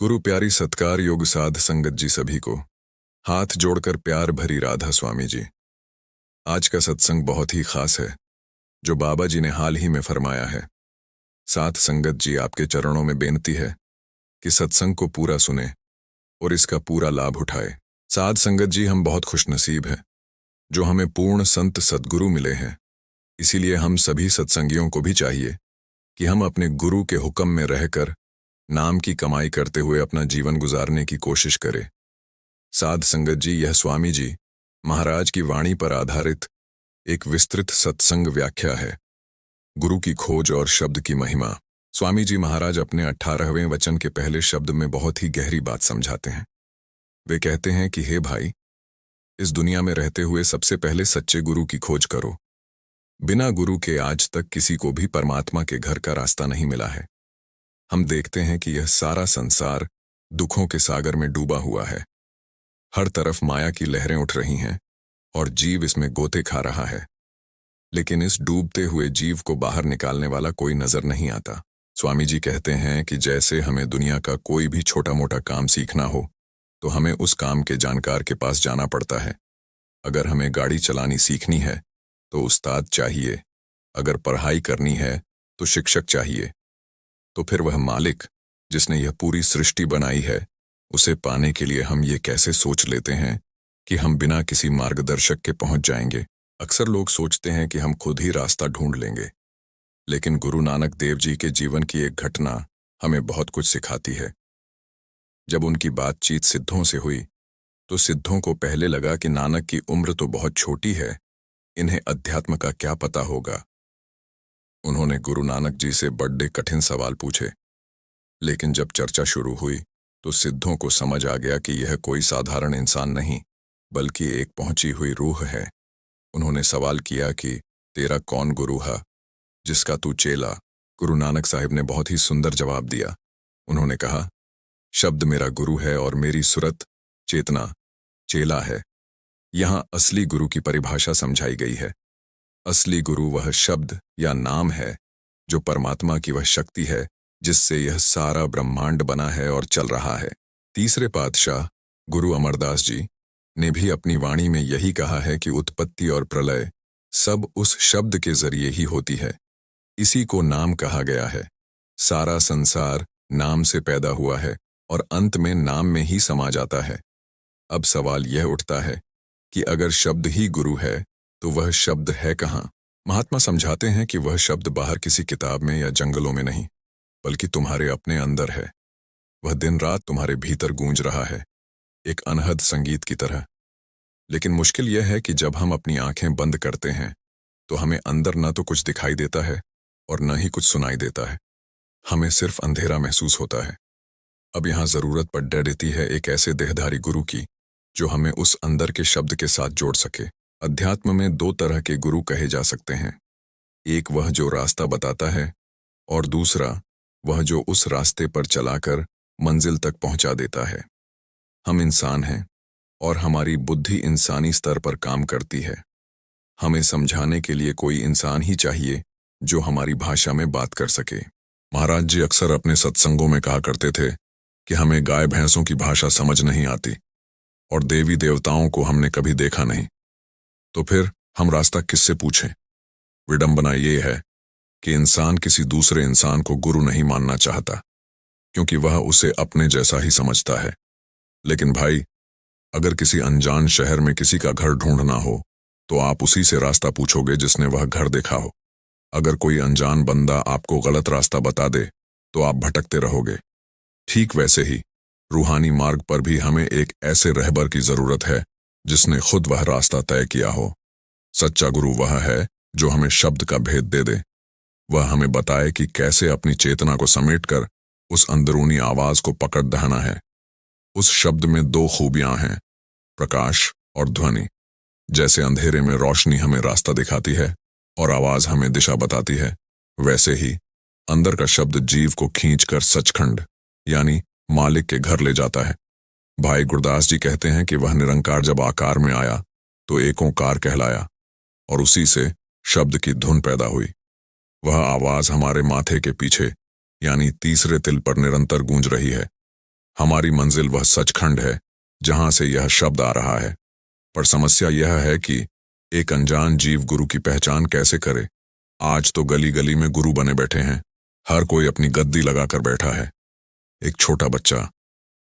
गुरु प्यारी सत्कार योग साध संगत जी सभी को हाथ जोड़कर प्यार भरी राधा स्वामी जी। आज का सत्संग बहुत ही खास है जो बाबा जी ने हाल ही में फरमाया है। साथ संगत जी आपके चरणों में बेनती है कि सत्संग को पूरा सुने और इसका पूरा लाभ उठाए। साध संगत जी, हम बहुत खुशनसीब हैं जो हमें पूर्ण संत सद्गुरु मिले हैं। इसीलिए हम सभी सत्संगियों को भी चाहिए कि हम अपने गुरु के हुक्म में रहकर नाम की कमाई करते हुए अपना जीवन गुजारने की कोशिश करें। साध संगत जी, यह स्वामी जी महाराज की वाणी पर आधारित एक विस्तृत सत्संग व्याख्या है। गुरु की खोज और शब्द की महिमा। स्वामी जी महाराज अपने 18वें वचन के पहले शब्द में बहुत ही गहरी बात समझाते हैं। वे कहते हैं कि हे भाई, इस दुनिया में रहते हुए सबसे पहले सच्चे गुरु की खोज करो। बिना गुरु के आज तक किसी को भी परमात्मा के घर का रास्ता नहीं मिला है। हम देखते हैं कि यह सारा संसार दुखों के सागर में डूबा हुआ है। हर तरफ माया की लहरें उठ रही हैं और जीव इसमें गोते खा रहा है, लेकिन इस डूबते हुए जीव को बाहर निकालने वाला कोई नजर नहीं आता। स्वामी जी कहते हैं कि जैसे हमें दुनिया का कोई भी छोटा मोटा काम सीखना हो तो हमें उस काम के जानकार के पास जाना पड़ता है। अगर हमें गाड़ी चलानी सीखनी है तो उस्ताद चाहिए, अगर पढ़ाई करनी है तो शिक्षक चाहिए। तो फिर वह मालिक जिसने यह पूरी सृष्टि बनाई है, उसे पाने के लिए हम ये कैसे सोच लेते हैं कि हम बिना किसी मार्गदर्शक के पहुंच जाएंगे। अक्सर लोग सोचते हैं कि हम खुद ही रास्ता ढूंढ लेंगे, लेकिन गुरु नानक देव जी के जीवन की एक घटना हमें बहुत कुछ सिखाती है। जब उनकी बातचीत सिद्धों से हुई तो सिद्धों को पहले लगा कि नानक की उम्र तो बहुत छोटी है, इन्हें अध्यात्म का क्या पता होगा। उन्होंने गुरु नानक जी से बड़े कठिन सवाल पूछे, लेकिन जब चर्चा शुरू हुई तो सिद्धों को समझ आ गया कि यह कोई साधारण इंसान नहीं बल्कि एक पहुंची हुई रूह है। उन्होंने सवाल किया कि तेरा कौन गुरु है जिसका तू चेला। गुरु नानक साहिब ने बहुत ही सुंदर जवाब दिया। उन्होंने कहा, शब्द मेरा गुरु है और मेरी सुरत चेतना चेला है। यहाँ असली गुरु की परिभाषा समझाई गई है। असली गुरु वह शब्द या नाम है जो परमात्मा की वह शक्ति है जिससे यह सारा ब्रह्मांड बना है और चल रहा है। तीसरे पातशाह गुरु अमरदास जी ने भी अपनी वाणी में यही कहा है कि उत्पत्ति और प्रलय सब उस शब्द के जरिए ही होती है। इसी को नाम कहा गया है। सारा संसार नाम से पैदा हुआ है और अंत में नाम में ही समा जाता है। अब सवाल यह उठता है कि अगर शब्द ही गुरु है तो वह शब्द है कहाँ। महात्मा समझाते हैं कि वह शब्द बाहर किसी किताब में या जंगलों में नहीं बल्कि तुम्हारे अपने अंदर है। वह दिन रात तुम्हारे भीतर गूंज रहा है, एक अनहद संगीत की तरह। लेकिन मुश्किल यह है कि जब हम अपनी आंखें बंद करते हैं तो हमें अंदर न तो कुछ दिखाई देता है और न ही कुछ सुनाई देता है। हमें सिर्फ अंधेरा महसूस होता है। अब यहाँ जरूरत पड़ रहती है एक ऐसे देहधारी गुरु की जो हमें उस अंदर के शब्द के साथ जोड़ सके। अध्यात्म में दो तरह के गुरु कहे जा सकते हैं। एक वह जो रास्ता बताता है और दूसरा वह जो उस रास्ते पर चलाकर मंजिल तक पहुंचा देता है। हम इंसान हैं और हमारी बुद्धि इंसानी स्तर पर काम करती है। हमें समझाने के लिए कोई इंसान ही चाहिए जो हमारी भाषा में बात कर सके। महाराज जी अक्सर अपने सत्संगों में कहा करते थे कि हमें गाय भैंसों की भाषा समझ नहीं आती और देवी देवताओं को हमने कभी देखा नहीं, तो फिर हम रास्ता किससे पूछें। विडंबना ये है कि इंसान किसी दूसरे इंसान को गुरु नहीं मानना चाहता क्योंकि वह उसे अपने जैसा ही समझता है। लेकिन भाई, अगर किसी अनजान शहर में किसी का घर ढूंढना हो तो आप उसी से रास्ता पूछोगे जिसने वह घर देखा हो। अगर कोई अनजान बंदा आपको गलत रास्ता बता दे तो आप भटकते रहोगे। ठीक वैसे ही रूहानी मार्ग पर भी हमें एक ऐसे रहबर की जरूरत है जिसने खुद वह रास्ता तय किया हो। सच्चा गुरु वह है जो हमें शब्द का भेद दे दे। वह हमें बताए कि कैसे अपनी चेतना को समेटकर उस अंदरूनी आवाज को पकड़ दहना है। उस शब्द में दो खूबियां हैं, प्रकाश और ध्वनि। जैसे अंधेरे में रोशनी हमें रास्ता दिखाती है और आवाज हमें दिशा बताती है, वैसे ही अंदर का शब्द जीव को खींचकर सचखंड यानी मालिक के घर ले जाता है। भाई गुरदास जी कहते हैं कि वह निरंकार जब आकार में आया तो एक ओंकार कहलाया और उसी से शब्द की धुन पैदा हुई। वह आवाज हमारे माथे के पीछे यानी तीसरे तिल पर निरंतर गूंज रही है। हमारी मंजिल वह सचखंड है जहां से यह शब्द आ रहा है। पर समस्या यह है कि एक अनजान जीव गुरु की पहचान कैसे करे। आज तो गली गली में गुरु बने बैठे हैं, हर कोई अपनी गद्दी लगाकर बैठा है। एक छोटा बच्चा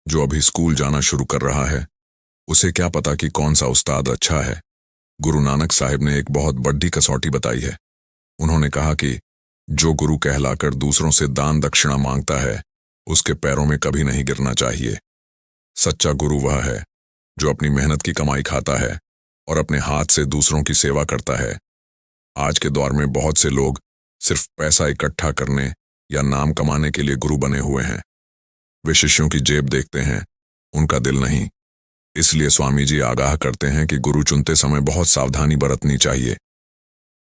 जो अभी स्कूल जाना शुरू कर रहा है, उसे क्या पता कि कौन सा उस्ताद अच्छा है। गुरु नानक साहिब ने एक बहुत बड़ी कसौटी बताई है। उन्होंने कहा कि जो गुरु कहलाकर दूसरों से दान दक्षिणा मांगता है, उसके पैरों में कभी नहीं गिरना चाहिए। सच्चा गुरु वह है जो अपनी मेहनत की कमाई खाता है और अपने हाथ से दूसरों की सेवा करता है। आज के दौर में बहुत से लोग सिर्फ पैसा इकट्ठा करने या नाम कमाने के लिए गुरु बने हुए हैं। वे शिष्यों की जेब देखते हैं, उनका दिल नहीं। इसलिए स्वामी जी आगाह करते हैं कि गुरु चुनते समय बहुत सावधानी बरतनी चाहिए।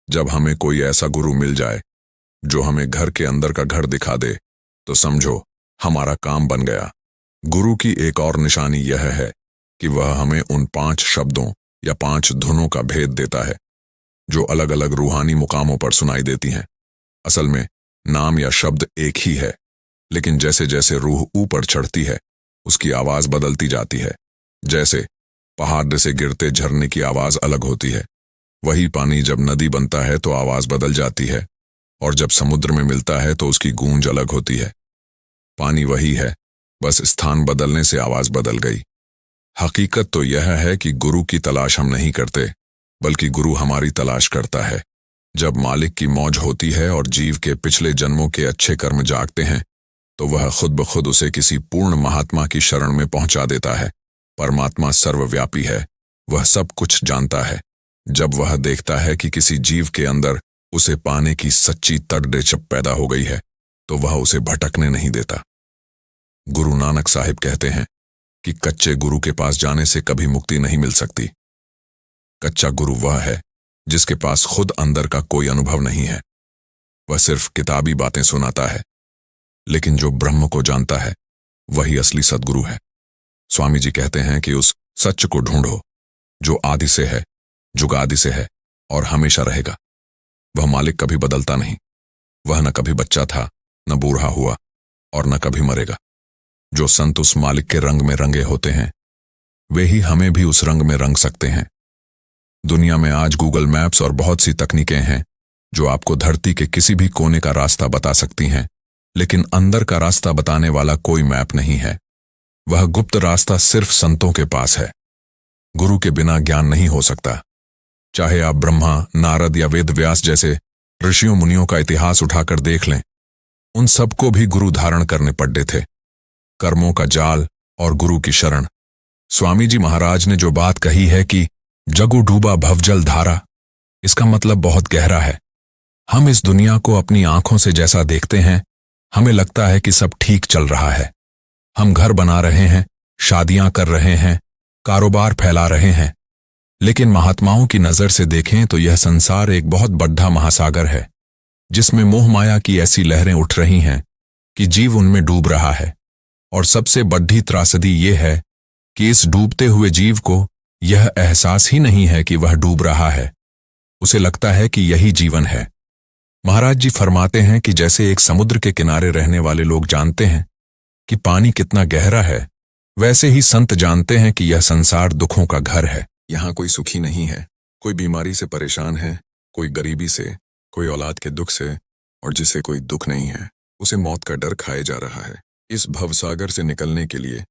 जब हमें कोई ऐसा गुरु मिल जाए जो हमें घर के अंदर का घर दिखा दे, तो समझो हमारा काम बन गया। गुरु की एक और निशानी यह है कि वह हमें उन 5 शब्दों या 5 धुनों का भेद देता है जो अलग अलग रूहानी मुकामों पर सुनाई देती हैं। असल में नाम या शब्द एक ही है, लेकिन जैसे जैसे रूह ऊपर चढ़ती है, उसकी आवाज बदलती जाती है। जैसे पहाड़ से गिरते झरने की आवाज अलग होती है, वही पानी जब नदी बनता है तो आवाज बदल जाती है, और जब समुद्र में मिलता है तो उसकी गूंज अलग होती है। पानी वही है, बस स्थान बदलने से आवाज बदल गई। हकीकत तो यह है कि गुरु की तलाश हम नहीं करते, बल्कि गुरु हमारी तलाश करता है। जब मालिक की मौज होती है और जीव के पिछले जन्मों के अच्छे कर्म जागते हैं, तो वह खुद ब खुद उसे किसी पूर्ण महात्मा की शरण में पहुंचा देता है। परमात्मा सर्वव्यापी है, वह सब कुछ जानता है। जब वह देखता है कि किसी जीव के अंदर उसे पाने की सच्ची तड़देचप पैदा हो गई है, तो वह उसे भटकने नहीं देता। गुरु नानक साहिब कहते हैं कि कच्चे गुरु के पास जाने से कभी मुक्ति नहीं मिल सकती। कच्चा गुरु वह है जिसके पास खुद अंदर का कोई अनुभव नहीं है, वह सिर्फ किताबी बातें सुनाता है। लेकिन जो ब्रह्म को जानता है, वही असली सद्गुरु है। स्वामी जी कहते हैं कि उस सच को ढूंढो जो आदि से है, जुगादि से है और हमेशा रहेगा। वह मालिक कभी बदलता नहीं। वह न कभी बच्चा था, न बूढ़ा हुआ और न कभी मरेगा। जो संत उस मालिक के रंग में रंगे होते हैं, वे ही हमें भी उस रंग में रंग सकते हैं। दुनिया में आज गूगल मैप्स और बहुत सी तकनीकें हैं जो आपको धरती के किसी भी कोने का रास्ता बता सकती हैं, लेकिन अंदर का रास्ता बताने वाला कोई मैप नहीं है। वह गुप्त रास्ता सिर्फ संतों के पास है। गुरु के बिना ज्ञान नहीं हो सकता। चाहे आप ब्रह्मा, नारद या वेद व्यास जैसे ऋषियों मुनियों का इतिहास उठाकर देख लें, उन सबको भी गुरु धारण करने पड़े थे। कर्मों का जाल और गुरु की शरण। स्वामी जी महाराज ने जो बात कही है कि जगु डूबा भवजल धारा, इसका मतलब बहुत गहरा है। हम इस दुनिया को अपनी आंखों से जैसा देखते हैं, हमें लगता है कि सब ठीक चल रहा है। हम घर बना रहे हैं, शादियां कर रहे हैं, कारोबार फैला रहे हैं, लेकिन महात्माओं की नजर से देखें तो यह संसार एक बहुत बड़ा महासागर है, जिसमें मोह माया की ऐसी लहरें उठ रही हैं कि जीव उनमें डूब रहा है। और सबसे बड़ी त्रासदी ये है कि इस डूबते हुए जीव को यह एहसास ही नहीं है कि वह डूब रहा है। उसे लगता है कि यही जीवन है। महाराज जी फरमाते हैं कि जैसे एक समुद्र के किनारे रहने वाले लोग जानते हैं कि पानी कितना गहरा है, वैसे ही संत जानते हैं कि यह संसार दुखों का घर है। यहाँ कोई सुखी नहीं है, कोई बीमारी से परेशान है, कोई गरीबी से, कोई औलाद के दुख से, और जिसे कोई दुख नहीं है, उसे मौत का डर खाए जा रहा है। इस भवसागर से निकलने के लिए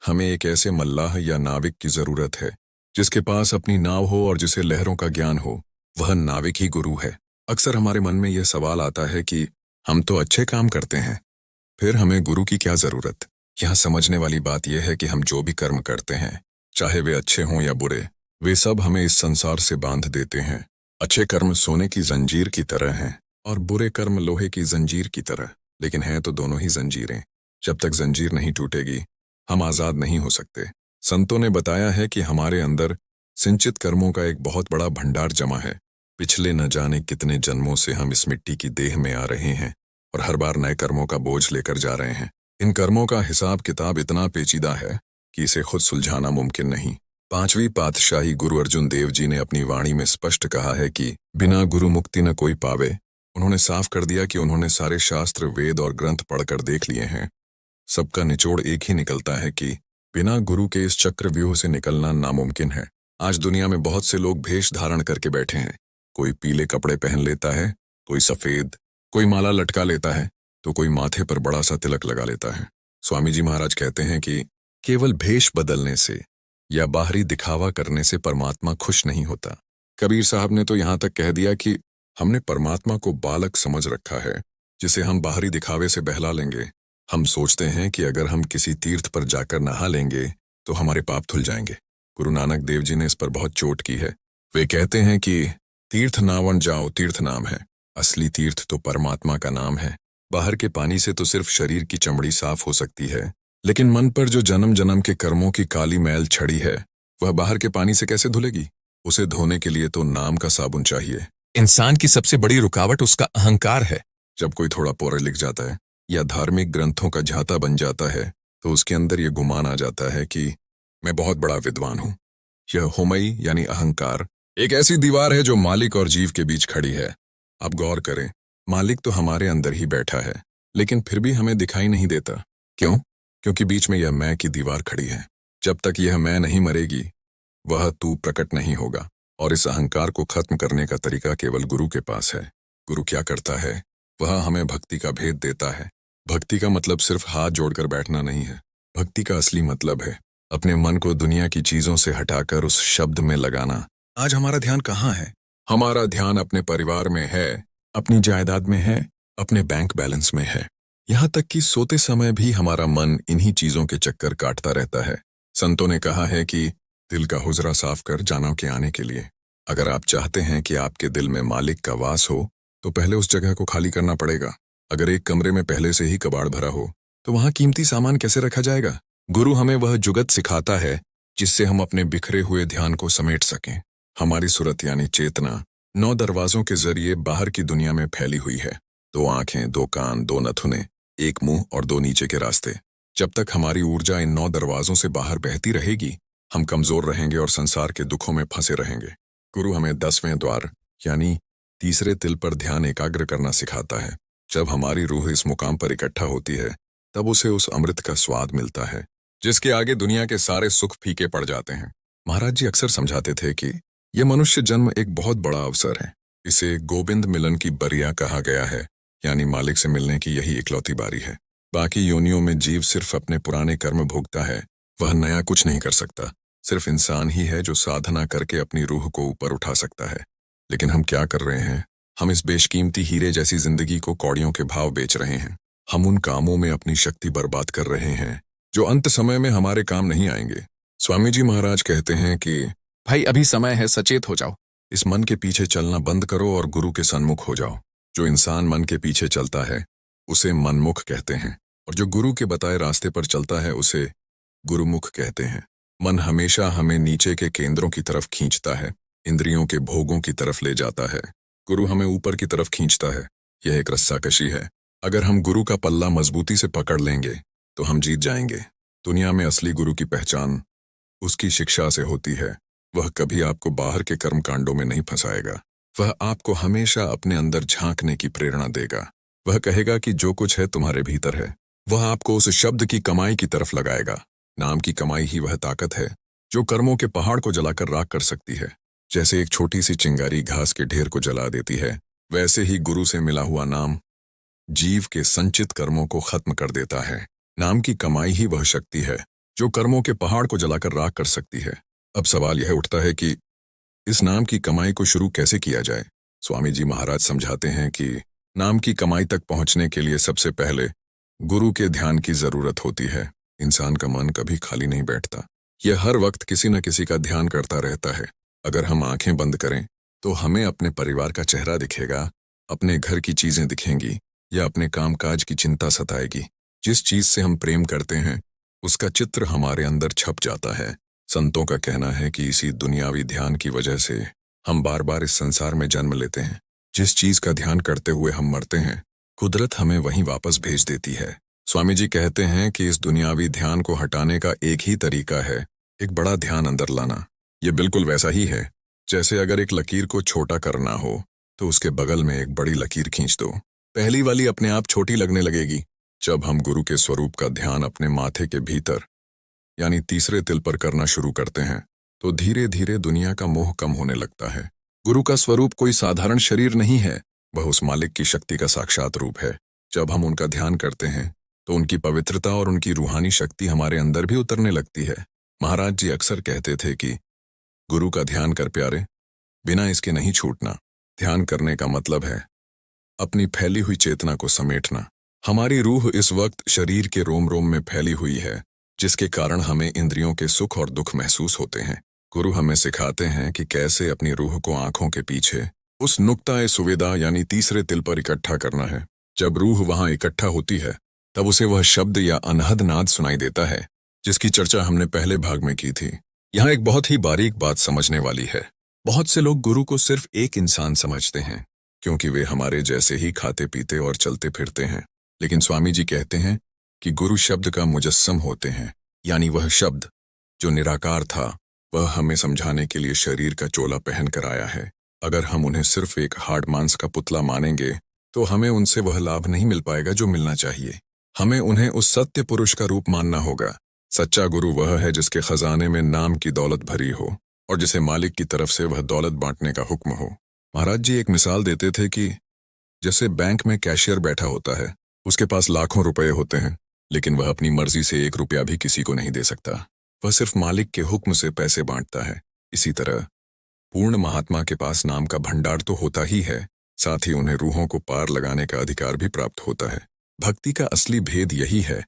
हमें एक ऐसे मल्लाह या नाविक की जरूरत है, जिसके पास अपनी नाव हो और जिसे लहरों का ज्ञान हो। वह नाविक ही गुरु है। अक्सर हमारे मन में यह सवाल आता है कि हम तो अच्छे काम करते हैं, फिर हमें गुरु की क्या जरूरत। यहाँ समझने वाली बात यह है कि हम जो भी कर्म करते हैं, चाहे वे अच्छे हों या बुरे, वे सब हमें इस संसार से बांध देते हैं। अच्छे कर्म सोने की जंजीर की तरह हैं और बुरे कर्म लोहे की जंजीर की तरह, लेकिन हैं तो दोनों ही जंजीरें। जब तक जंजीर नहीं टूटेगी, हम आजाद नहीं हो सकते। संतों ने बताया है कि हमारे अंदर सिंचित कर्मों का एक बहुत बड़ा भंडार जमा है। पिछले न जाने कितने जन्मों से हम इस मिट्टी की देह में आ रहे हैं और हर बार नए कर्मों का बोझ लेकर जा रहे हैं। इन कर्मों का हिसाब किताब इतना पेचीदा है कि इसे खुद सुलझाना मुमकिन नहीं। 5वीं पातशाही गुरु अर्जुन देव जी ने अपनी वाणी में स्पष्ट कहा है कि बिना गुरु मुक्ति न कोई पावे। उन्होंने साफ कर दिया कि उन्होंने सारे शास्त्र, वेद और ग्रंथ पढ़कर देख लिए हैं सबका निचोड़ एक ही निकलता है कि बिना गुरु के इस चक्रव्यूह से निकलना नामुमकिन है। आज दुनिया में बहुत से लोग भेष धारण करके बैठे हैं। कोई पीले कपड़े पहन लेता है, कोई सफेद, कोई माला लटका लेता है, तो कोई माथे पर बड़ा सा तिलक लगा लेता है। स्वामी जी महाराज कहते हैं कि केवल भेष बदलने से या बाहरी दिखावा करने से परमात्मा खुश नहीं होता। कबीर साहब ने तो यहां तक कह दिया कि हमने परमात्मा को बालक समझ रखा है, जिसे हम बाहरी दिखावे से बहला लेंगे। हम सोचते हैं कि अगर हम किसी तीर्थ पर जाकर नहा लेंगे तो हमारे पाप धुल जाएंगे। गुरु नानक देव जी ने इस पर बहुत चोट की है। वे कहते हैं कि तीर्थ नावन जाओ तीर्थ नाम है, असली तीर्थ तो परमात्मा का नाम है। बाहर के पानी से तो सिर्फ शरीर की चमड़ी साफ हो सकती है, लेकिन मन पर जो जन्म जन्म के कर्मों की काली मैल छड़ी है, वह बाहर के पानी से कैसे धुलेगी? उसे धोने के लिए तो नाम का साबुन चाहिए। इंसान की सबसे बड़ी रुकावट उसका अहंकार है। जब कोई थोड़ा पौरे लिख जाता है या धार्मिक ग्रंथों का झाता बन जाता है, तो उसके अंदर यह गुमान आ जाता है कि मैं बहुत बड़ा विद्वान हूं। यह होमई यानी अहंकार एक ऐसी दीवार है जो मालिक और जीव के बीच खड़ी है। अब गौर करें, मालिक तो हमारे अंदर ही बैठा है, लेकिन फिर भी हमें दिखाई नहीं देता। क्यों? क्योंकि बीच में यह मैं की दीवार खड़ी है। जब तक यह मैं नहीं मरेगी, वह तू प्रकट नहीं होगा। और इस अहंकार को खत्म करने का तरीका केवल गुरु के पास है। गुरु क्या करता है? वह हमें भक्ति का भेद देता है। भक्ति का मतलब सिर्फ हाथ जोड़कर बैठना नहीं है। भक्ति का असली मतलब है अपने मन को दुनिया की चीजों से हटाकर उस शब्द में लगाना। आज हमारा ध्यान कहाँ है? हमारा ध्यान अपने परिवार में है, अपनी जायदाद में है, अपने बैंक बैलेंस में है। यहाँ तक कि सोते समय भी हमारा मन इन्हीं चीजों के चक्कर काटता रहता है। संतों ने कहा है कि दिल का हुजरा साफ कर जानों के आने के लिए। अगर आप चाहते हैं कि आपके दिल में मालिक का वास हो, तो पहले उस जगह को खाली करना पड़ेगा। अगर एक कमरे में पहले से ही कबाड़ भरा हो, तो वहां कीमती सामान कैसे रखा जाएगा? गुरु हमें वह जुगत सिखाता है जिससे हम अपने बिखरे हुए ध्यान को समेट सकें। हमारी सुरत यानी चेतना 9 दरवाजों के जरिए बाहर की दुनिया में फैली हुई है। 2 आंखें, 2 कान, 2 नथुने, 1 मुंह और 2 नीचे के रास्ते। जब तक हमारी ऊर्जा इन 9 दरवाजों से बाहर बहती रहेगी, हम कमजोर रहेंगे और संसार के दुखों में फंसे रहेंगे। गुरु हमें 10वें द्वार यानी तीसरे तिल पर ध्यान एकाग्र करना सिखाता है। जब हमारी रूह इस मुकाम पर इकट्ठा होती है, तब उसे उस अमृत का स्वाद मिलता है जिसके आगे दुनिया के सारे सुख फीके पड़ जाते हैं। महाराज जी अक्सर समझाते थे कि यह मनुष्य जन्म एक बहुत बड़ा अवसर है। इसे गोविंद मिलन की बरिया कहा गया है, यानी मालिक से मिलने की यही इकलौती बारी है। बाकी योनियों में जीव सिर्फ अपने पुराने कर्म भोगता है, वह नया कुछ नहीं कर सकता। सिर्फ इंसान ही है जो साधना करके अपनी रूह को ऊपर उठा सकता है। लेकिन हम क्या कर रहे हैं? हम इस बेशकीमती हीरे जैसी जिंदगी को कौड़ियों के भाव बेच रहे हैं। हम उन कामों में अपनी शक्ति बर्बाद कर रहे हैं जो अंत समय में हमारे काम नहीं आएंगे। स्वामी जी महाराज कहते हैं कि भाई अभी समय है, सचेत हो जाओ। इस मन के पीछे चलना बंद करो और गुरु के सन्मुख हो जाओ। जो इंसान मन के पीछे चलता है उसे मनमुख कहते हैं, और जो गुरु के बताए रास्ते पर चलता है उसे गुरुमुख कहते हैं। मन हमेशा हमें नीचे के केंद्रों की तरफ खींचता है, इंद्रियों के भोगों की तरफ ले जाता है। गुरु हमें ऊपर की तरफ खींचता है। यह एक रस्साकशी है। अगर हम गुरु का पल्ला मजबूती से पकड़ लेंगे तो हम जीत जाएंगे। दुनिया में असली गुरु की पहचान उसकी शिक्षा से होती है। वह कभी आपको बाहर के कर्मकांडों में नहीं फंसाएगा। वह आपको हमेशा अपने अंदर झांकने की प्रेरणा देगा। वह कहेगा कि जो कुछ है तुम्हारे भीतर है। वह आपको उस शब्द की कमाई की तरफ लगाएगा। नाम की कमाई ही वह ताकत है जो कर्मों के पहाड़ को जलाकर राख कर सकती है। जैसे एक छोटी सी चिंगारी घास के ढेर को जला देती है, वैसे ही गुरु से मिला हुआ नाम जीव के संचित कर्मों को खत्म कर देता है। नाम की कमाई ही वह शक्ति है जो कर्मों के पहाड़ को जलाकर राख कर सकती है। अब सवाल यह उठता है कि इस नाम की कमाई को शुरू कैसे किया जाए? स्वामी जी महाराज समझाते हैं कि नाम की कमाई तक पहुंचने के लिए सबसे पहले गुरु के ध्यान की जरूरत होती है। इंसान का मन कभी खाली नहीं बैठता। यह हर वक्त किसी न किसी का ध्यान करता रहता है। अगर हम आंखें बंद करें तो हमें अपने परिवार का चेहरा दिखेगा, अपने घर की चीजें दिखेंगी, या अपने कामकाज की चिंता सताएगी। जिस चीज से हम प्रेम करते हैं उसका चित्र हमारे अंदर छप जाता है। संतों का कहना है कि इसी दुनियावी ध्यान की वजह से हम बार बार इस संसार में जन्म लेते हैं। जिस चीज का ध्यान करते हुए हम मरते हैं, कुदरत हमें वहीं वापस भेज देती है। स्वामी जी कहते हैं कि इस दुनियावी ध्यान को हटाने का एक ही तरीका है, एक बड़ा ध्यान अंदर लाना। ये बिल्कुल वैसा ही है जैसे अगर एक लकीर को छोटा करना हो तो उसके बगल में एक बड़ी लकीर खींच दो। पहली वाली अपने आप छोटी लगने लगेगी, जब हम गुरु के स्वरूप का ध्यान अपने माथे के भीतर यानी तीसरे तिल पर करना शुरू करते हैं तो धीरे धीरे दुनिया का मोह कम होने लगता है। गुरु का स्वरूप कोई साधारण शरीर नहीं है, वह उस मालिक की शक्ति का साक्षात रूप है। जब हम उनका ध्यान करते हैं तो उनकी पवित्रता और उनकी रूहानी शक्ति हमारे अंदर भी उतरने लगती है। महाराज जी अक्सर कहते थे कि गुरु का ध्यान कर प्यारे, बिना इसके नहीं छूटना। ध्यान करने का मतलब है अपनी फैली हुई चेतना को समेटना। हमारी रूह इस वक्त शरीर के रोम रोम में फैली हुई है, जिसके कारण हमें इंद्रियों के सुख और दुख महसूस होते हैं। गुरु हमें सिखाते हैं कि कैसे अपनी रूह को आंखों के पीछे उस नुक्ता सुविधा यानी तीसरे तिल पर इकट्ठा करना है। जब रूह वहां इकट्ठा होती है तब उसे वह शब्द या अनहद नाद सुनाई देता है जिसकी चर्चा हमने पहले भाग में की थी। यहाँ एक बहुत ही बारीक बात समझने वाली है। बहुत से लोग गुरु को सिर्फ एक इंसान समझते हैं क्योंकि वे हमारे जैसे ही खाते पीते और चलते फिरते हैं, लेकिन स्वामी जी कहते हैं कि गुरु शब्द का मुजस्सम होते हैं, यानी वह शब्द जो निराकार था वह हमें समझाने के लिए शरीर का चोला पहन कर आया है। अगर हम उन्हें सिर्फ एक हार्ड मांस का पुतला मानेंगे तो हमें उनसे वह लाभ नहीं मिल पाएगा जो मिलना चाहिए। हमें उन्हें उस सत्य पुरुष का रूप मानना होगा। सच्चा गुरु वह है जिसके खजाने में नाम की दौलत भरी हो और जिसे मालिक की तरफ से वह दौलत बांटने का हुक्म हो। महाराज जी एक मिसाल देते थे कि जैसे बैंक में कैशियर बैठा होता है, उसके पास लाखों रुपए होते हैं, लेकिन वह अपनी मर्जी से 1 रुपया भी किसी को नहीं दे सकता। वह सिर्फ मालिक के हुक्म से पैसे बांटता है। इसी तरह पूर्ण महात्मा के पास नाम का भंडार तो होता ही है, साथ ही उन्हें रूहों को पार लगाने का अधिकार भी प्राप्त होता है। भक्ति का असली भेद यही है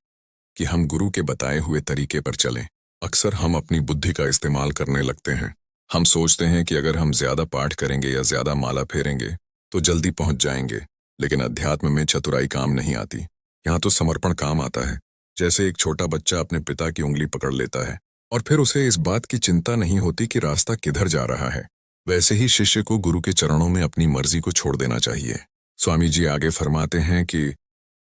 कि हम गुरु के बताए हुए तरीके पर चलें। अक्सर हम अपनी बुद्धि का इस्तेमाल करने लगते हैं। हम सोचते हैं कि अगर हम ज्यादा पाठ करेंगे या ज्यादा माला फेरेंगे तो जल्दी पहुंच जाएंगे, लेकिन अध्यात्म में चतुराई काम नहीं आती। यहाँ तो समर्पण काम आता है। जैसे एक छोटा बच्चा अपने पिता की उंगली पकड़ लेता है और फिर उसे इस बात की चिंता नहीं होती कि रास्ता किधर जा रहा है, वैसे ही शिष्य को गुरु के चरणों में अपनी मर्जी को छोड़ देना चाहिए। स्वामी जी आगे फरमाते हैं कि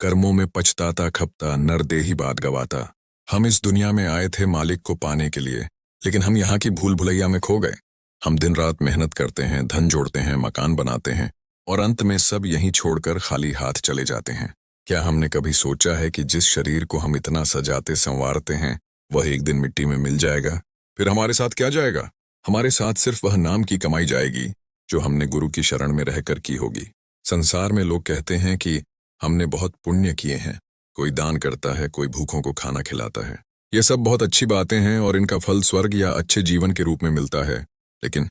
कर्मों में पछताता खपता नर देही बात गवाता। हम इस दुनिया में आए थे मालिक को पाने के लिए, लेकिन हम यहाँ की भूल भुलैया में खो गए। हम दिन रात मेहनत करते हैं, धन जोड़ते हैं, मकान बनाते हैं और अंत में सब यहीं छोड़कर खाली हाथ चले जाते हैं। क्या हमने कभी सोचा है कि जिस शरीर को हम इतना सजाते संवारते हैं वह एक दिन मिट्टी में मिल जाएगा? फिर हमारे साथ क्या जाएगा? हमारे साथ सिर्फ वह नाम की कमाई जाएगी जो हमने गुरु की शरण में रहकर की होगी। संसार में लोग कहते हैं कि हमने बहुत पुण्य किए हैं, कोई दान करता है, कोई भूखों को खाना खिलाता है। ये सब बहुत अच्छी बातें हैं और इनका फल स्वर्ग या अच्छे जीवन के रूप में मिलता है, लेकिन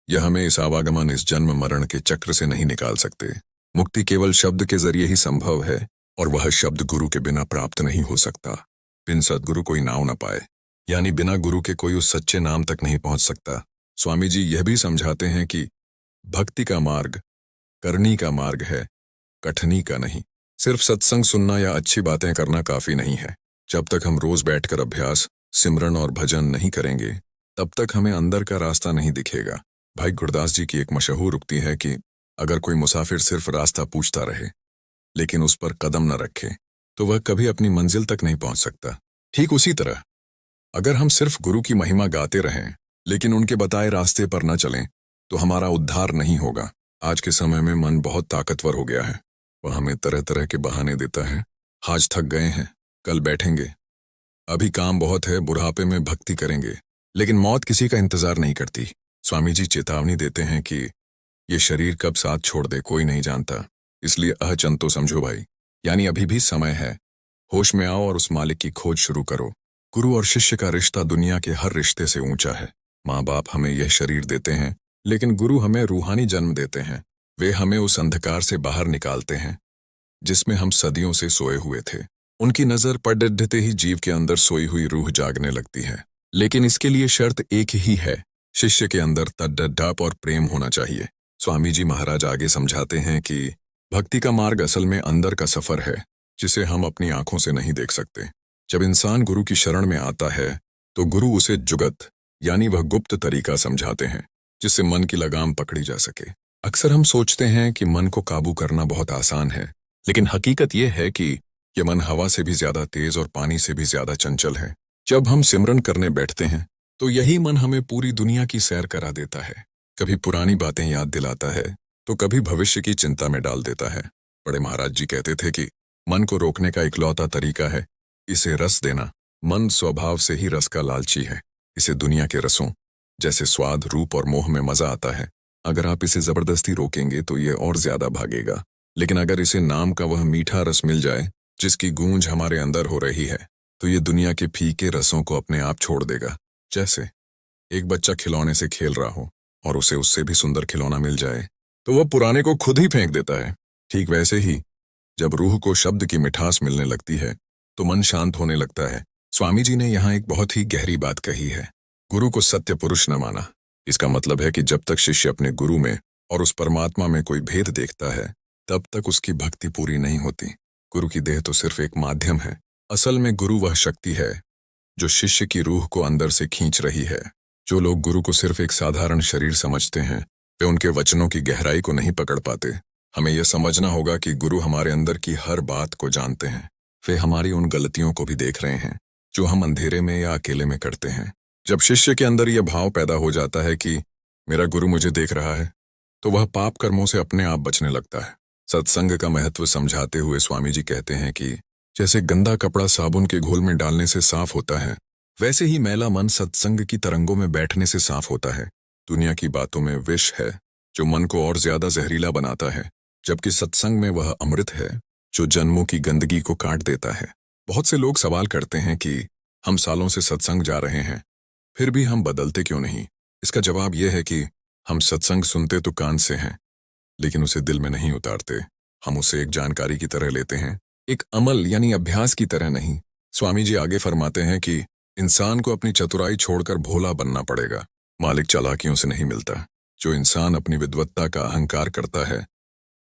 यह हमें इस आवागमन, इस जन्म मरण के चक्र से नहीं निकाल सकते। मुक्ति केवल शब्द के जरिए ही संभव है और वह शब्द गुरु के बिना प्राप्त नहीं हो सकता। बिन सद्गुरु कोई नाव न पाए, यानी बिना गुरु के कोई उस सच्चे नाम तक नहीं पहुंच सकता। स्वामी जी यह भी समझाते हैं कि भक्ति का मार्ग करनी का मार्ग है, कठनी का नहीं। सिर्फ सत्संग सुनना या अच्छी बातें करना काफी नहीं है। जब तक हम रोज बैठकर अभ्यास, सिमरन और भजन नहीं करेंगे तब तक हमें अंदर का रास्ता नहीं दिखेगा। भाई गुरदास जी की एक मशहूर उक्ति है कि अगर कोई मुसाफिर सिर्फ रास्ता पूछता रहे लेकिन उस पर कदम न रखे तो वह कभी अपनी मंजिल तक नहीं पहुंच सकता। ठीक उसी तरह अगर हम सिर्फ गुरु की महिमा गाते रहें लेकिन उनके बताए रास्ते पर न चलें तो हमारा उद्धार नहीं होगा। आज के समय में मन बहुत ताकतवर हो गया है। वह हमें तरह तरह के बहाने देता है। आज थक गए हैं, कल बैठेंगे, अभी काम बहुत है, बुढ़ापे में भक्ति करेंगे। लेकिन मौत किसी का इंतजार नहीं करती। स्वामी जी चेतावनी देते हैं कि ये शरीर कब साथ छोड़ दे कोई नहीं जानता, इसलिए अहचन तो समझो भाई, यानी अभी भी समय है। होश में आओ और उस मालिक की खोज शुरू करो। गुरु और शिष्य का रिश्ता दुनिया के हर रिश्ते से ऊंचा है। माँ बाप हमें यह शरीर देते हैं, लेकिन गुरु हमें रूहानी जन्म देते हैं। वे हमें उस अंधकार से बाहर निकालते हैं जिसमें हम सदियों से सोए हुए थे। उनकी नजर पड़ते ही जीव के अंदर सोई हुई रूह जागने लगती है। लेकिन इसके लिए शर्त एक ही है, शिष्य के अंदर तड़प और प्रेम होना चाहिए। स्वामी जी महाराज आगे समझाते हैं कि भक्ति का मार्ग असल में अंदर का सफर है जिसे हम अपनी आंखों से नहीं देख सकते। जब इंसान गुरु की शरण में आता है तो गुरु उसे जुगत यानी वह गुप्त तरीका समझाते हैं जिससे मन की लगाम पकड़ी जा सके। अक्सर हम सोचते हैं कि मन को काबू करना बहुत आसान है, लेकिन हकीकत यह है कि यह मन हवा से भी ज्यादा तेज और पानी से भी ज्यादा चंचल है। जब हम सिमरन करने बैठते हैं तो यही मन हमें पूरी दुनिया की सैर करा देता है। कभी पुरानी बातें याद दिलाता है तो कभी भविष्य की चिंता में डाल देता है। बड़े महाराज जी कहते थे कि मन को रोकने का इकलौता तरीका है इसे रस देना। मन स्वभाव से ही रस का लालची है। इसे दुनिया के रसों जैसे स्वाद, रूप और मोह में मजा आता है। अगर आप इसे जबरदस्ती रोकेंगे तो ये और ज्यादा भागेगा। लेकिन अगर इसे नाम का वह मीठा रस मिल जाए जिसकी गूंज हमारे अंदर हो रही है, तो ये दुनिया के फीके रसों को अपने आप छोड़ देगा। जैसे एक बच्चा खिलौने से खेल रहा हो और उसे उससे भी सुंदर खिलौना मिल जाए तो वह पुराने को खुद ही फेंक देता है। ठीक वैसे ही जब रूह को शब्द की मिठास मिलने लगती है तो मन शांत होने लगता है। स्वामी जी ने यहाँ एक बहुत ही गहरी बात कही है, गुरु को सत्य पुरुष न माना। इसका मतलब है कि जब तक शिष्य अपने गुरु में और उस परमात्मा में कोई भेद देखता है तब तक उसकी भक्ति पूरी नहीं होती। गुरु की देह तो सिर्फ एक माध्यम है। असल में गुरु वह शक्ति है जो शिष्य की रूह को अंदर से खींच रही है। जो लोग गुरु को सिर्फ एक साधारण शरीर समझते हैं वे उनके वचनों की गहराई को नहीं पकड़ पाते। हमें यह समझना होगा कि गुरु हमारे अंदर की हर बात को जानते हैं। वे हमारी उन गलतियों को भी देख रहे हैं जो हम अंधेरे में या अकेले में करते हैं। जब शिष्य के अंदर यह भाव पैदा हो जाता है कि मेरा गुरु मुझे देख रहा है, तो वह पाप कर्मों से अपने आप बचने लगता है। सत्संग का महत्व समझाते हुए स्वामी जी कहते हैं कि जैसे गंदा कपड़ा साबुन के घोल में डालने से साफ होता है, वैसे ही मैला मन सत्संग की तरंगों में बैठने से साफ होता है। दुनिया की बातों में विष है जो मन को और ज्यादा जहरीला बनाता है, जबकि सत्संग में वह अमृत है जो जन्मों की गंदगी को काट देता है। बहुत से लोग सवाल करते हैं कि हम सालों से सत्संग जा रहे हैं, फिर भी हम बदलते क्यों नहीं। इसका जवाब यह है कि हम सत्संग सुनते तो कान से हैं, लेकिन उसे दिल में नहीं उतारते। हम उसे एक जानकारी की तरह लेते हैं, एक अमल यानी अभ्यास की तरह नहीं। स्वामी जी आगे फरमाते हैं कि इंसान को अपनी चतुराई छोड़कर भोला बनना पड़ेगा। मालिक चालाकियों से नहीं मिलता। जो इंसान अपनी विद्वत्ता का अहंकार करता है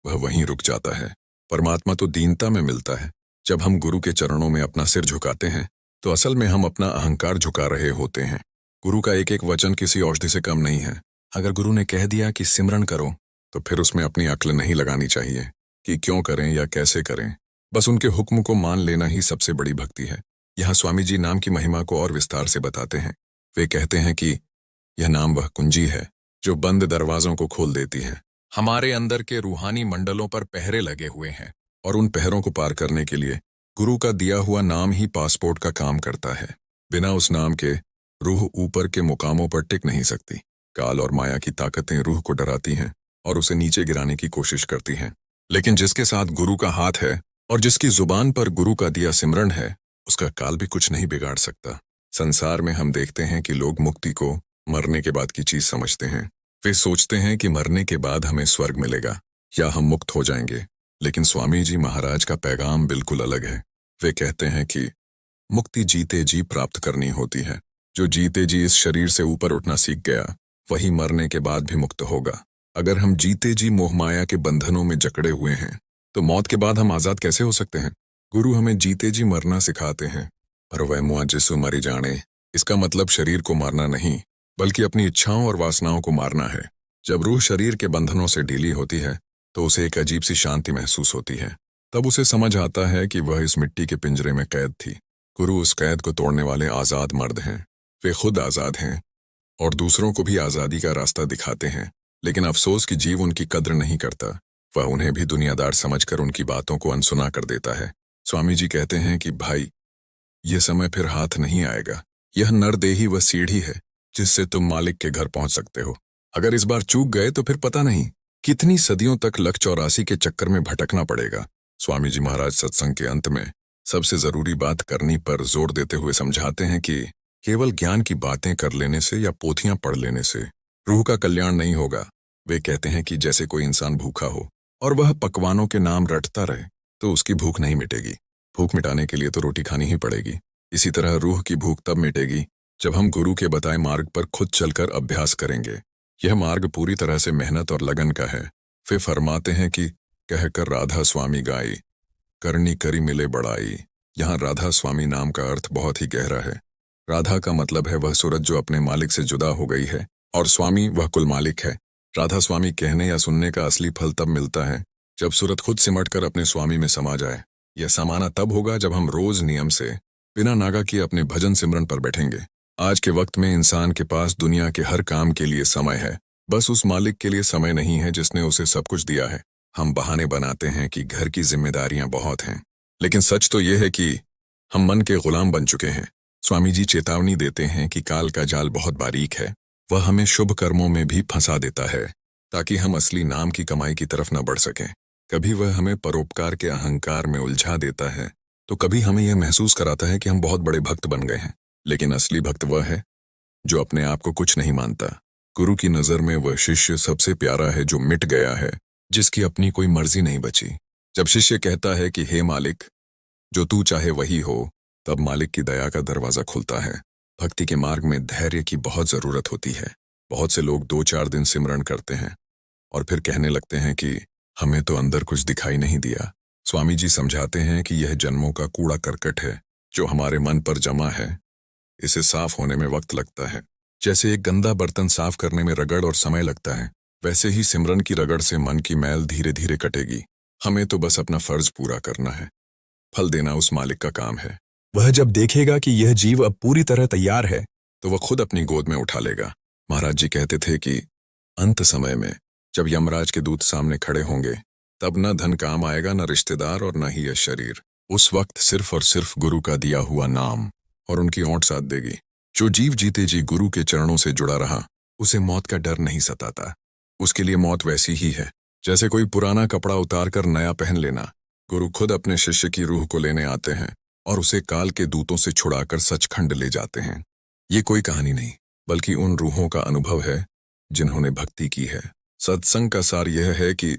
वह वहीं रुक जाता है। परमात्मा तो दीनता में मिलता है। जब हम गुरु के चरणों में अपना सिर झुकाते हैं तो असल में हम अपना अहंकार झुका रहे होते हैं। गुरु का एक एक वचन किसी औषधि से कम नहीं है। अगर गुरु ने कह दिया कि सिमरन करो तो फिर उसमें अपनी अक्ल नहीं लगानी चाहिए कि क्यों करें या कैसे करें। बस उनके हुक्म को मान लेना ही सबसे बड़ी भक्ति है। यहाँ स्वामी जी नाम की महिमा को और विस्तार से बताते हैं। वे कहते हैं कि यह नाम वह कुंजी है जो बंद दरवाजों को खोल देती है। हमारे अंदर के रूहानी मंडलों पर पहरे लगे हुए हैं और उन पहरों को पार करने के लिए गुरु का दिया हुआ नाम ही पासपोर्ट का काम करता है। बिना उस नाम के रूह ऊपर के मुकामों पर टिक नहीं सकती। काल और माया की ताकतें रूह को डराती हैं और उसे नीचे गिराने की कोशिश करती हैं। लेकिन जिसके साथ गुरु का हाथ है और जिसकी जुबान पर गुरु का दिया सिमरन है, उसका काल भी कुछ नहीं बिगाड़ सकता। संसार में हम देखते हैं कि लोग मुक्ति को मरने के बाद की चीज समझते हैं। वे सोचते हैं कि मरने के बाद हमें स्वर्ग मिलेगा या हम मुक्त हो जाएंगे। लेकिन स्वामी जी महाराज का पैगाम बिल्कुल अलग है। वे कहते हैं कि मुक्ति जीते जी प्राप्त करनी होती है। जो जीते जी इस शरीर से ऊपर उठना सीख गया वही मरने के बाद भी मुक्त होगा। अगर हम जीते जी मोहमाया के बंधनों में जकड़े हुए हैं तो मौत के बाद हम आजाद कैसे हो सकते हैं। गुरु हमें जीते जी मरना सिखाते हैं। पर वह मुआ जिसु मरी जाने, इसका मतलब शरीर को मारना नहीं बल्कि अपनी इच्छाओं और वासनाओं को मारना है। जब रूह शरीर के बंधनों से ढीली होती है तो उसे एक अजीब सी शांति महसूस होती है। तब उसे समझ आता है कि वह इस मिट्टी के पिंजरे में कैद थी। गुरु उस कैद को तोड़ने वाले आजाद मर्द हैं। वे खुद आजाद हैं और दूसरों को भी आजादी का रास्ता दिखाते हैं। लेकिन अफसोस कि जीव उनकी कद्र नहीं करता। वह उन्हें भी दुनियादार समझकर उनकी बातों को अनसुना कर देता है। स्वामी जी कहते हैं कि भाई, यह समय फिर हाथ नहीं आएगा। यह नरदेही व सीढ़ी है जिससे तुम मालिक के घर पहुंच सकते हो। अगर इस बार चूक गए तो फिर पता नहीं कितनी सदियों तक लक 84 के चक्कर में भटकना पड़ेगा। स्वामी जी महाराज सत्संग के अंत में सबसे जरूरी बात करनी पर जोर देते हुए समझाते हैं कि केवल ज्ञान की बातें कर लेने से या पोथियां पढ़ लेने से रूह का कल्याण नहीं होगा। वे कहते हैं कि जैसे कोई इंसान भूखा हो और वह पकवानों के नाम रटता रहे तो उसकी भूख नहीं मिटेगी। भूख मिटाने के लिए तो रोटी खानी ही पड़ेगी। इसी तरह रूह की भूख तब मिटेगी जब हम गुरु के बताए मार्ग पर खुद चलकर अभ्यास करेंगे। यह मार्ग पूरी तरह से मेहनत और लगन का है। वे फरमाते हैं कि कहकर राधा स्वामी गाई, करनी करी मिले बड़ाई। यहाँ राधा स्वामी नाम का अर्थ बहुत ही गहरा है। राधा का मतलब है वह सूरत जो अपने मालिक से जुदा हो गई है और स्वामी वह कुल मालिक है। राधा स्वामी कहने या सुनने का असली फल तब मिलता है जब सूरत खुद सिमटकर अपने स्वामी में समा जाए। यह समाना तब होगा जब हम रोज नियम से बिना नागा किए अपने भजन सिमरन पर बैठेंगे। आज के वक्त में इंसान के पास दुनिया के हर काम के लिए समय है, बस उस मालिक के लिए समय नहीं है जिसने उसे सब कुछ दिया है। हम बहाने बनाते हैं कि घर की जिम्मेदारियां बहुत हैं, लेकिन सच तो यह है कि हम मन के गुलाम बन चुके हैं। स्वामी जी चेतावनी देते हैं कि काल का जाल बहुत बारीक है, वह हमें शुभ कर्मों में भी फंसा देता है ताकि हम असली नाम की कमाई की तरफ न बढ़ सकें। कभी वह हमें परोपकार के अहंकार में उलझा देता है, तो कभी हमें यह महसूस कराता है कि हम बहुत बड़े भक्त बन गए हैं। लेकिन असली भक्त वह है जो अपने आप को कुछ नहीं मानता। गुरु की नज़र में वह शिष्य सबसे प्यारा है जो मिट गया है, जिसकी अपनी कोई मर्जी नहीं बची। जब शिष्य कहता है कि हे मालिक, जो तू चाहे वही हो, तब मालिक की दया का दरवाज़ा खुलता है। भक्ति के मार्ग में धैर्य की बहुत ज़रूरत होती है। बहुत से लोग 2-4 दिन सिमरन करते हैं और फिर कहने लगते हैं कि हमें तो अंदर कुछ दिखाई नहीं दिया। स्वामी जी समझाते हैं कि यह जन्मों का कूड़ा करकट है जो हमारे मन पर जमा है। इसे साफ होने में वक्त लगता है। जैसे एक गंदा बर्तन साफ करने में रगड़ और समय लगता है, वैसे ही सिमरन की रगड़ से मन की मैल धीरे धीरे कटेगी। हमें तो बस अपना फर्ज पूरा करना है, फल देना उस मालिक का काम है। वह जब देखेगा कि यह जीव अब पूरी तरह तैयार है, तो वह खुद अपनी गोद में उठा लेगा। महाराज जी कहते थे कि अंत समय में जब यमराज के दूत सामने खड़े होंगे, तब न धन काम आएगा, न रिश्तेदार और न ही यह शरीर। उस वक्त सिर्फ और सिर्फ गुरु का दिया हुआ नाम और उनकी ओट साथ देगी। जो जीव जीते जी गुरु के चरणों से जुड़ा रहा, उसे मौत का डर नहीं सताता। उसके लिए मौत वैसी ही है जैसे कोई पुराना कपड़ा उतार कर नया पहन लेना। गुरु खुद अपने शिष्य की रूह को लेने आते हैं और उसे काल के दूतों से छुड़ाकर सचखंड ले जाते हैं। ये कोई कहानी नहीं, बल्कि उन रूहों का अनुभव है जिन्होंने भक्ति की है। सत्संग का सार यह है कि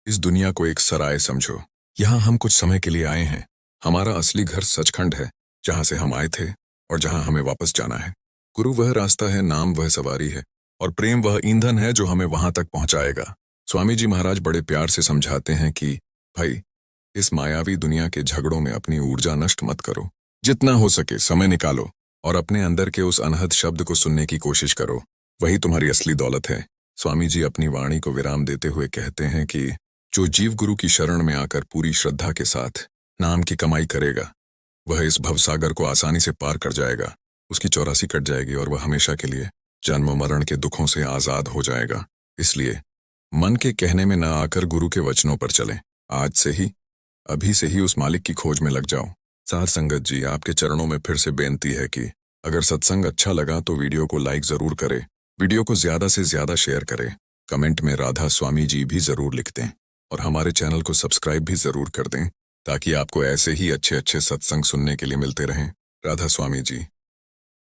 इस दुनिया को एक सराय समझो। यहाँ हम कुछ समय के लिए आए हैं। हमारा असली घर सचखंड है, जहाँ से हम आए थे और जहाँ हमें वापस जाना है। गुरु वह रास्ता है, नाम वह सवारी है और प्रेम वह ईंधन है जो हमें वहां तक पहुंचाएगा। स्वामी जी महाराज बड़े प्यार से समझाते हैं कि भाई, इस मायावी दुनिया के झगड़ों में अपनी ऊर्जा नष्ट मत करो। जितना हो सके समय निकालो और अपने अंदर के उस अनहद शब्द को सुनने की कोशिश करो। वही तुम्हारी असली दौलत है। स्वामी जी अपनी वाणी को विराम देते हुए कहते हैं कि जो जीव गुरु की शरण में आकर पूरी श्रद्धा के साथ नाम की कमाई करेगा, वह इस भवसागर को आसानी से पार कर जाएगा। उसकी 84 कट जाएगी और वह हमेशा के लिए जन्म मरण के दुखों से आजाद हो जाएगा। इसलिए मन के कहने में न आकर गुरु के वचनों पर चलें। आज से ही, अभी से ही उस मालिक की खोज में लग जाओ। साध संगत जी, आपके चरणों में फिर से बेनती है कि अगर सत्संग अच्छा लगा तो वीडियो को लाइक जरूर करें, वीडियो को ज्यादा से ज्यादा शेयर करें, कमेंट में राधा स्वामी जी भी जरूर लिख दें और हमारे चैनल को सब्सक्राइब भी जरूर कर दें ताकि आपको ऐसे ही अच्छे अच्छे सत्संग सुनने के लिए मिलते रहें। राधा स्वामी जी।